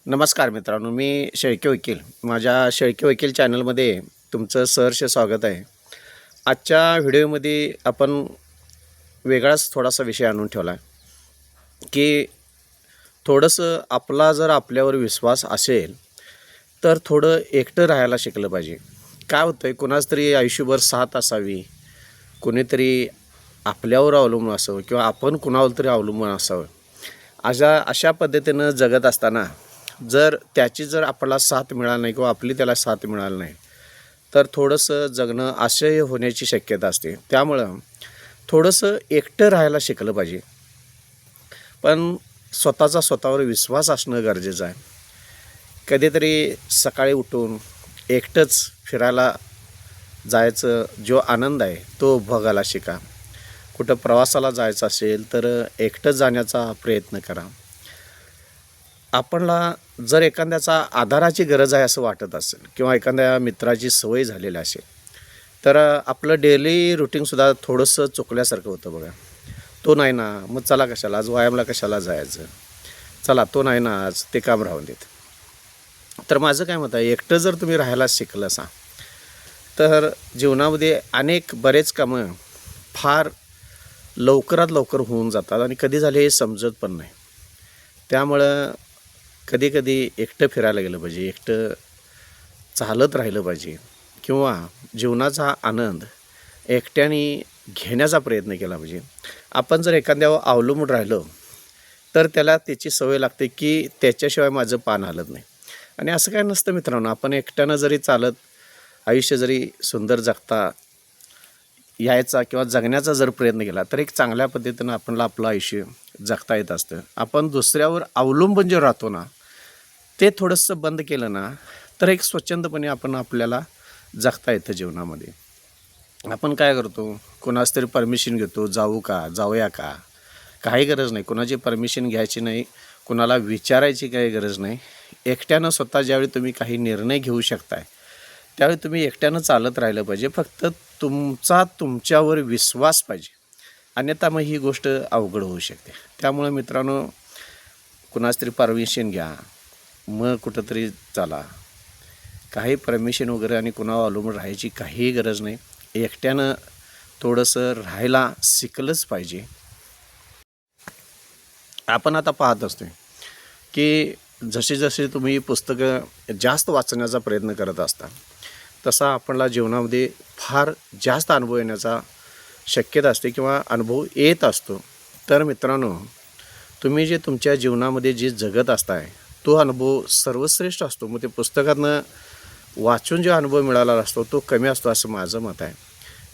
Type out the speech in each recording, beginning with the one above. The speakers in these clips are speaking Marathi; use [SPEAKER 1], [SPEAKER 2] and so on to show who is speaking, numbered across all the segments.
[SPEAKER 1] नमस्कार मित्रांनो, मी शेळके वकील. माझ्या शेळके वकील चॅनलमध्ये तुमचं सहर्ष स्वागत आहे. आजच्या व्हिडिओमध्ये आपण वेगळाच थोडासा विषय आणून ठेवला आहे की थोडंसं आपला जर आपल्यावर विश्वास असेल तर थोडं एकटं राहायला शिकलं पाहिजे. काय होतं आहे, कुणाच तरी आयुष्यभर साथ असावी, कोणीतरी आपल्यावर अवलंबून असावं किंवा आपण कुणावर तरी अवलंबून असावं. अशा पद्धतीनं जगत असताना जर आपल्याला साथ मिळाली नाही किंवा आपली त्याला साथ मिळाली नाही तर थोडंसं जगणं असह्य होण्याची शक्यता असते. त्यामुळं थोडंसं एकटं राहायला शिकलं पाहिजे. पण स्वतःवर विश्वास असणं गरजेचं आहे. कधीतरी सकाळी उठून एकटंच फिरायला जायचं, जो आनंद आहे तो भोगायला शिका. कुठं प्रवासाला जायचं असेल तर एकटंच जाण्याचा प्रयत्न करा. आपल्याला जर एखाद्याचा आधाराची गरज आहे असं वाटत असेल किंवा एखाद्या मित्राची सवय झालेली असेल तर आपलं डेली रुटीनसुद्धा थोडंसं चुकल्यासारखं होतं बघा. तो नाही ना, मग चला कशाला, आज व्यायामला कशाला जायचं, चला तो नाही ना, आज ते काम राहून देत. तर माझं काय मत आहे, एकटं जर तुम्ही राहायला शिकलं असा तर जीवनामध्ये बरेच कामं फार लवकरात लवकर होऊन जातात आणि कधी झाले हे समजत पण नाही. त्यामुळं कधी एकटं फिरायला गेलं पाहिजे, एकटं चालत राहिलं पाहिजे किंवा जीवनाचा आनंद एकट्याने घेण्याचा प्रयत्न केला पाहिजे. आपण जर एखाद्यावर अवलंबून राहिलो तर त्याला त्याची सवय लागते की त्याच्याशिवाय माझं पान हलत नाही. आणि असं काय नसतं मित्रांनो. आपण एकट्यानं जरी चालत आयुष्य जरी सुंदर जगता यायचा किंवा जगण्याचा जर प्रयत्न केला तर एक चांगल्या पद्धतीनं आपलं आयुष्य जगता येत असतं. आपण दुसऱ्यावर अवलंबून जे राहतो ना, ते थोडंसं बंद केलं ना तर एक स्वच्छंदपणे आपल्याला जगता येतं जीवनामध्ये. आपण काय करतो, कोणाच तरी परमिशन घेतो, जाऊया का, काही गरज नाही. कोणाची परमिशन घ्यायची नाही, कोणाला विचारायची काही गरज नाही. एकट्यानं स्वतः ज्यावेळी तुम्ही काही निर्णय घेऊ शकताय त्यावेळी तुम्ही एकट्यानं चालत राहिलं पाहिजे. फक्त तुमच्यावर विश्वास पाहिजे, अन्यथा मग ही गोष्ट अवघड होऊ शकते. त्यामुळे मित्रांनो, कुणाच तरी परमिशन घ्या, मग कुठंतरी चला. काही परमिशन वगैरे आणि कुणावर अवलंबून राहायची काही गरज नाही. एकट्यानं थोडंसं राहायला शिकलंच पाहिजे. आपण आता पाहत असतो की जसे तुम्ही पुस्तकं जास्त वाचण्याचा प्रयत्न करत असता तसा आपल्याला जीवनामध्ये फार जास्त अनुभव येण्याचा शक्यता असते किंवा अनुभव येत असतो. तर मित्रांनो, तुम्ही जे तुमच्या जीवनामध्ये जे जगत असताय तो अनुभव सर्वश्रेष्ठ असतो. मग ते पुस्तकातनं वाचून जो अनुभव मिळाला असतो तो कमी असतो असं माझं मत आहे.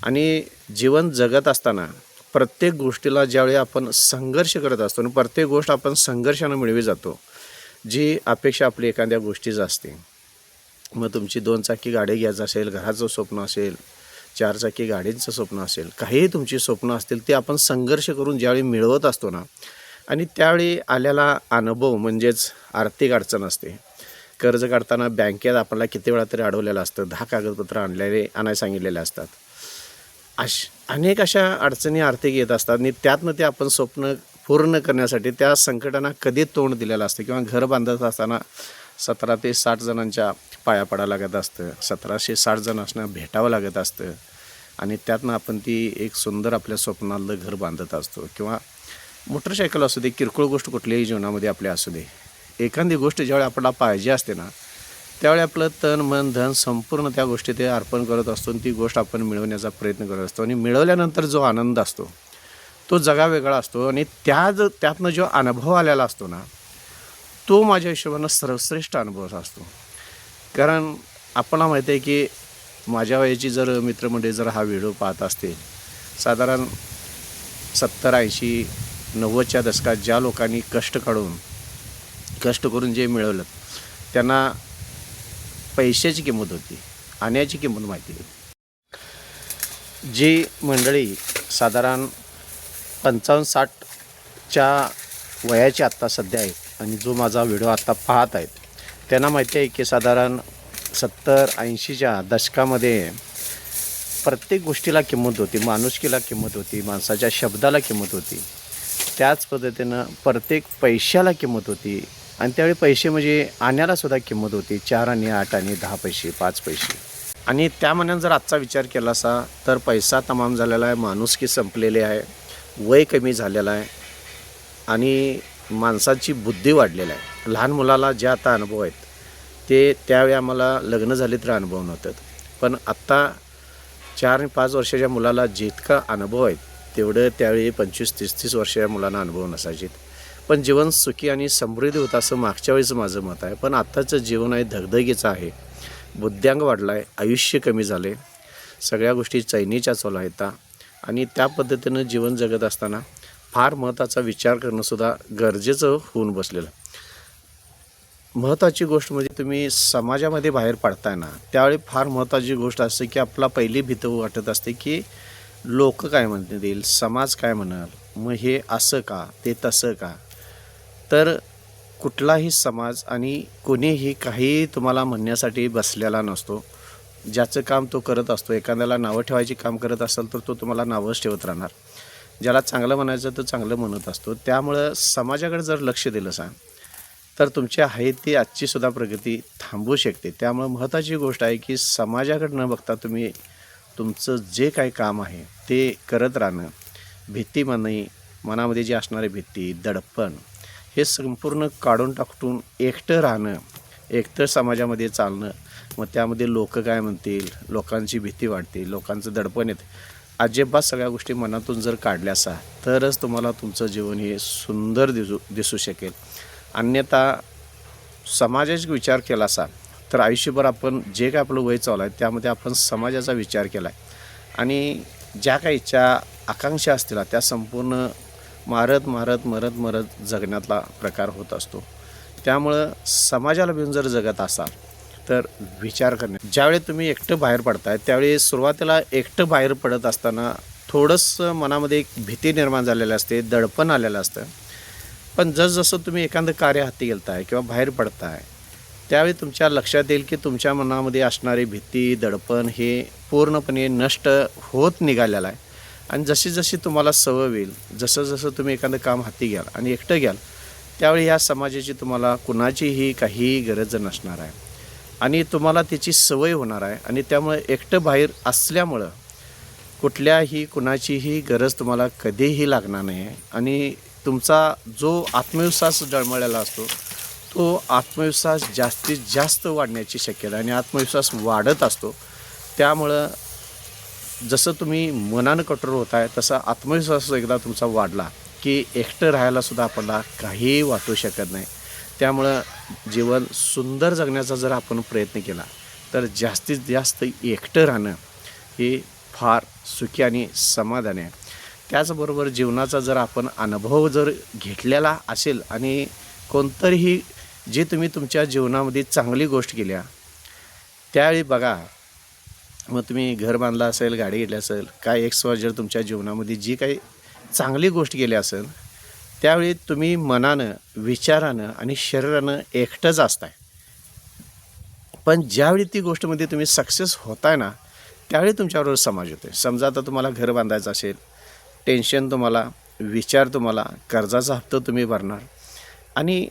[SPEAKER 1] आणि जीवन जगत असताना प्रत्येक गोष्टीला ज्यावेळी आपण संघर्ष करत असतो आणि प्रत्येक गोष्ट आपण संघर्षानं मिळवी जातो, जी अपेक्षा आपली एखाद्या गोष्टीच असते. मग तुमची 2 चाकी गाडी घ्यायचं असेल, घराचं स्वप्न असेल, 4 चाकी गाडीचं स्वप्न असेल, काहीही तुमची स्वप्न असतील ते आपण संघर्ष करून ज्यावेळी मिळवत असतो ना, आणि त्यावेळी आलेला अनुभव म्हणजेच आर्थिक अडचण असते. कर्ज काढताना बँकेत आपल्याला किती वेळा तरी अडवलेलं असतं, 10 कागदपत्र आणायला सांगितलेले असतात. अनेक अशा अडचणी आर्थिक येत असतात आणि त्यातनं ते आपण स्वप्न पूर्ण करण्यासाठी त्या संकटांना कधी तोंड दिलेलं असतं. किंवा घर बांधत असताना 17 ते 60 जणांच्या पाया पडावं लागत असतं, 1760 जणांना भेटावं लागत असतं आणि त्यातनं आपण ती एक सुंदर आपल्या स्वप्नातलं घर बांधत असतो. किंवा मोटरसायकल असू दे, किरकोळ गोष्ट कुठल्याही जीवनामध्ये आपल्या असू दे, एखादी गोष्ट ज्यावेळी आपल्याला पाहिजे असते ना त्यावेळी आपलं तन मन धन संपूर्ण त्या गोष्टी ते अर्पण करत असतो आणि ती गोष्ट आपण मिळवण्याचा प्रयत्न करत असतो. आणि मिळवल्यानंतर जो आनंद असतो तो जगावेगळा असतो. आणि त्यातनं जो अनुभव आलेला असतो ना तो माझ्या हिशोबानं सर्वश्रेष्ठ अनुभव असतो. कारण आपल्याला माहिती आहे की माझ्या वयाची जर मित्रमंडळी जर हा व्हिडिओ पाहत असतील, साधारण 70, 80, 90च्या दशकात ज्या लोकांनी कष्ट करून जे मिळवलं त्यांना पैशाची किंमत होती, आण्याची किंमत माहिती होती. जी मंडळी साधारण 55-60च्या वयाची आत्ता सध्या आहेत आणि जो माझा व्हिडिओ आत्ता पाहत आहेत त्यांना माहिती आहे की साधारण 70-80च्या दशकामध्ये प्रत्येक गोष्टीला किंमत होती, माणुसकीला किंमत होती, माणसाच्या शब्दाला किंमत होती. त्याच पद्धतीनं प्रत्येक पैशाला किंमत होती, आणि त्यावेळी पैसे म्हणजे आण्यालासुद्धा किंमत होती. 4 आणे, 8 आणे, 10 पैसे, 5 पैसे. आणि त्या मनानं जर आजचा विचार केला असा तर पैसा तमाम झालेला आहे, माणुसकी संपलेली आहे, वय कमी झालेलं आहे आणि माणसाची बुद्धी वाढलेली आहे. लहान मुलाला जे आता अनुभव आहेत ते त्यावेळी आम्हाला लग्न झाले तर अनुभव नव्हतात. पण आत्ता 4 आणि 5 वर्षाच्या मुलाला जितका अनुभव आहेत तेवढं त्यावेळी 25-30 वर्षाच्या मुलांना अनुभव नसायचे. पण जीवन सुखी आणि समृद्धी होतं असं मागच्या वेळेस माझं मत आहे. पण आत्ताचं जीवन आहे धगधगीचं आहे, बुद्ध्यांग वाढला आहे, आयुष्य कमी झाले, सगळ्या गोष्टी चैनीच्या चालू आहेत आणि त्या पद्धतीनं जीवन जगत असताना फार महत्त्वाचा विचार करणंसुद्धा गरजेचं होऊन बसलेलं. महत्त्वाची गोष्ट म्हणजे तुम्ही समाजामध्ये बाहेर पडताय ना त्यावेळी फार महत्त्वाची गोष्ट असते की आपला पहिली भीती वाटत असते की लोक काय म्हणतील, समाज काय म्हणाल, मग हे असं का, ते तसं का. तर कुठलाही समाज आणि कोणीही काही तुम्हाला म्हणण्यासाठी बसलेला नसतो. ज्याचं काम तो करत असतो. एखाद्याला नावं ठेवायची काम करत असेल तर तो तुम्हाला नावंच ठेवत राहणार. ज्याला चांगलं म्हणायचं तर चांगलं म्हणत असतो. त्यामुळं समाजाकडे जर लक्ष दिलं तर तुमची आहे ती आजचीसुद्धा प्रगती थांबवू शकते. त्यामुळे महत्त्वाची गोष्ट आहे की समाजाकडे न बघता तुम्ही तुमचं जे काही काम आहे ते करत राहणं. भीती मनामध्ये जी असणारी भीती, दडपण हे संपूर्ण काढून टाकून एकटं राहणं, एकटं समाजामध्ये चालणं. मग त्यामध्ये लोक काय म्हणतील, लोकांची भीती वाटते, लोकांचं दडपण येते. अजिबात सगळ्या गोष्टी मनातून जर काढल्या तरच तुम्हाला तुमचं जीवन हे सुंदर दिसू शकेल. अन्यथा समाजाचा विचार केला तर आयुष्यभर आपण जे काय आपलं वय चालू आहे त्यामध्ये आपण समाजाचा विचार केला आहे आणि ज्या काही इच्छा आकांक्षा असतील त्या संपूर्ण मरत जगण्यातला प्रकार होत असतो. त्यामुळं समाजाला भिवून जर जगत असाल तर विचार करणे. ज्यावेळी तुम्ही एकटं बाहेर पडताय त्यावेळी सुरुवातीला एकटं बाहेर पडत असताना थोडंसं मनामध्ये एक भीती निर्माण झालेली असते, दडपण आलेलं असतं. पण जसजसं तुम्ही एखादं कार्य हाती घेताय किंवा बाहेर पडताय त्यावेळी तुमच्या लक्षात येईल की तुमच्या मनामध्ये असणारी भीती, दडपण हे पूर्णपणे नष्ट होत निघालेलं आहे. आणि जशी जशी तुम्हाला सवय होईल, जसं तुम्ही एखादं काम हाती घ्याल आणि एकटं घ्याल त्यावेळी ह्या समाजाची तुम्हाला कुणाचीही काही गरज नसणार आहे आणि तुम्हाला त्याची सवय होणार आहे. आणि त्यामुळे एकटं बाहेर असल्यामुळं कुठल्याही कुणाचीही गरज तुम्हाला कधीही लागणार नाही आहे आणि तुमचा जो आत्मविश्वास डळमळलेला असतो तो आत्मविश्वास जास्तीत जास्त वाढण्याची शक्यता आणि आत्मविश्वास वाढत असतो. त्यामुळं जसं तुम्ही मनानं कठोर होत आहे तसा आत्मविश्वास एकदा तुमचा वाढला की एकटं राहायलासुद्धा आपल्याला काही वाटू शकत नाही. त्यामुळं जीवन सुंदर जगण्याचा जर आपण प्रयत्न केला तर जास्तीत जास्त एकटं राहणं हे फार सुखी आणि समाधानी आहे. त्याचबरोबर जीवनाचा जर आपण अनुभव जर घेतलेला असेल आणि कोणतरीही जे तुम्ही तुमच्या जीवनामध्ये चांगली गोष्ट केल्या त्यावेळी बघा, मग तुम्ही घर बांधलं असेल, गाडी घेतली असेल, काय जर तुमच्या जीवनामध्ये जी काही चांगली गोष्ट केली असेल त्यावेळी तुम्ही मनानं, विचारानं आणि शरीरानं एकटंच असताय. पण ज्यावेळी ती गोष्टमध्ये तुम्ही सक्सेस होताय ना त्यावेळी तुमच्याबरोबर समाज होते. समजा आता तुम्हाला घर बांधायचं असेल, टेन्शन तुम्हाला, विचार तुम्हाला, कर्जाचा हप्ता तुम्ही भरणार आणि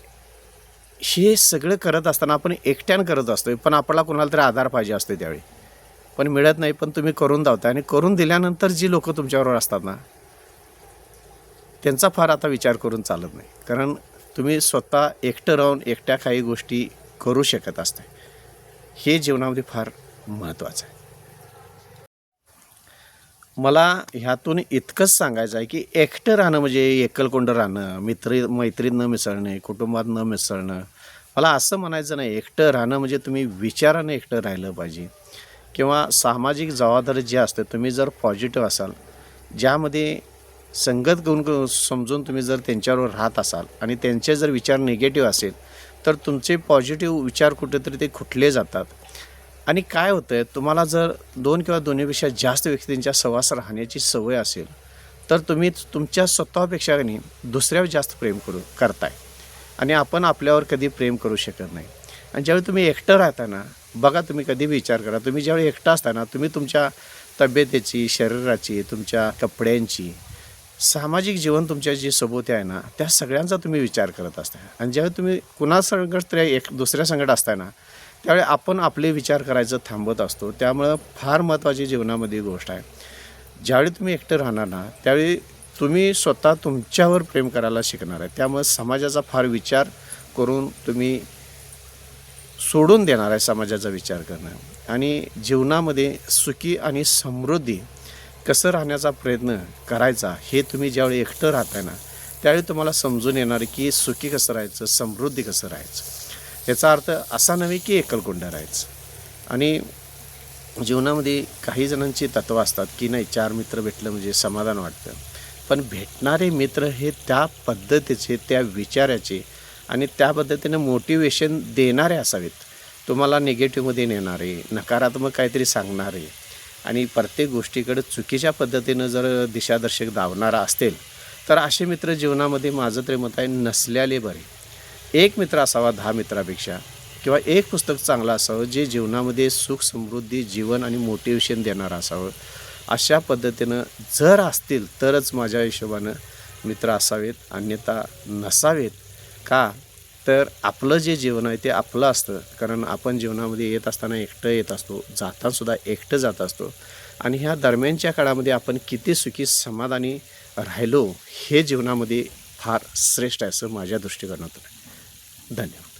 [SPEAKER 1] हे सगळं करत असताना आपण एकट्यानं करत असतो. पण आपल्याला कोणाला तरी आधार पाहिजे असतो त्यावेळी, पण मिळत नाही. पण तुम्ही करून धावताय आणि करून दिल्यानंतर जी लोक तुमच्याबरोबर असतात ना त्यांचा फार आता विचार करून चालत नाही. कारण तुम्ही स्वतः एकटं राहून एकट्या काही गोष्टी करू शकत असता. हे जीवनामध्ये फार महत्त्वाचं आहे. मला ह्यातून इतकंच सांगायचं आहे की एकटं राहणं म्हणजे एकलकोंडं राहणं, मैत्रीत न मिसळणे, कुटुंबात न मिसळणं. मला असं म्हणायचं नाही. एकटं राहणं म्हणजे तुम्ही विचारानं एकटं राहिलं पाहिजे किंवा सामाजिक जबाबदारी जे असते तुम्ही जर पॉझिटिव्ह असाल, ज्यामध्ये संगत घेऊन समजून तुम्ही जर त्यांच्याबरोबर राहत असाल आणि त्यांचे जर विचार निगेटिव्ह असेल तर तुमचे पॉझिटिव्ह विचार कुठेतरी ते खुटले जातात. आणि काय होतं आहे, तुम्हाला जर 2 किंवा दोन्हीपेक्षा जास्त व्यक्तींच्या सहवास राहण्याची सवय असेल तर तुम्ही तुमच्या स्वतःपेक्षा नाही दुसऱ्यावर जास्त प्रेम करताय आणि आपण आपल्यावर कधी प्रेम करू शकत नाही. आणि ज्यावेळी तुम्ही एकटं राहताना बघा, तुम्ही कधी विचार करा, तुम्ही ज्यावेळी एकटं असताना तुम्ही तुमच्या तब्येतीची, शरीराची, तुमच्या कपड्यांची, सामाजिक जीवन तुमच्या जे सभोवती आहे ना, त्या सगळ्यांचा तुम्ही विचार करत असता आणि ज्यावेळी तुम्ही कुणासंगत तरी एक दुसऱ्या संगत असताय ना, त्यावेळी आपण आपले विचार करायचं थांबत असतो. त्यामुळं फार महत्त्वाची जीवनामध्ये गोष्ट आहे. ज्यावेळी तुम्ही एकटं राहणार ना, त्यावेळी तुम्ही स्वतः तुमच्यावर प्रेम करायला शिकणार आहे. त्यामुळे समाजाचा फार विचार करून तुम्ही सोडून देणार आहे समाजाचा विचार करणं आणि जीवनामध्ये सुखी आणि समृद्धी कसं राहण्याचा प्रयत्न करायचा हे तुम्ही ज्यावेळी एकटं राहताय ना, त्यावेळी तुम्हाला समजून येणार की सुखी कसं राहायचं, समृद्धी कसं राहायचं. याचा अर्थ असा नव्हे की एकलकोंडा राहायचं. आणि जीवनामध्ये काही जणांची तत्त्व असतात की नाही 4 मित्र भेटलं म्हणजे समाधान वाटतं. पण भेटणारे मित्र हे त्या पद्धतीचे, त्या विचाराचे आणि त्या पद्धतीने मोटिवेशन देणारे असावेत. तुम्हाला निगेटिव्हमध्ये नेणारे, नकारात्मक काहीतरी सांगणारे आणि प्रत्येक गोष्टीकडे चुकीच्या पद्धतीनं जर दिशादर्शक धावणारा असेल तर असे मित्र जीवनामध्ये माझं तरी मत आहे नसल्याले बरे. एक मित्र असावा 10 मित्रापेक्षा किंवा एक पुस्तक चांगलं असावं जे जीवनामध्ये सुख समृद्धी जीवन आणि मोटिवेशन देणारं असावं. अशा पद्धतीनं जर असतील तरच माझ्या हिशोबानं मित्र असावेत, अन्यथा नसावेत. का तर आपलं जे जीवन आहे ते आपलं असतं. कारण आपण जीवनामध्ये येत असताना एकटं येत असतो, जातानासुद्धा एकटं जात असतो आणि ह्या दरम्यानच्या काळामध्ये आपण किती सुखी समाधानी राहिलो हे जीवनामध्ये फार श्रेष्ठ आहे असं माझ्या दृष्टिकोनातून. धन्यवाद.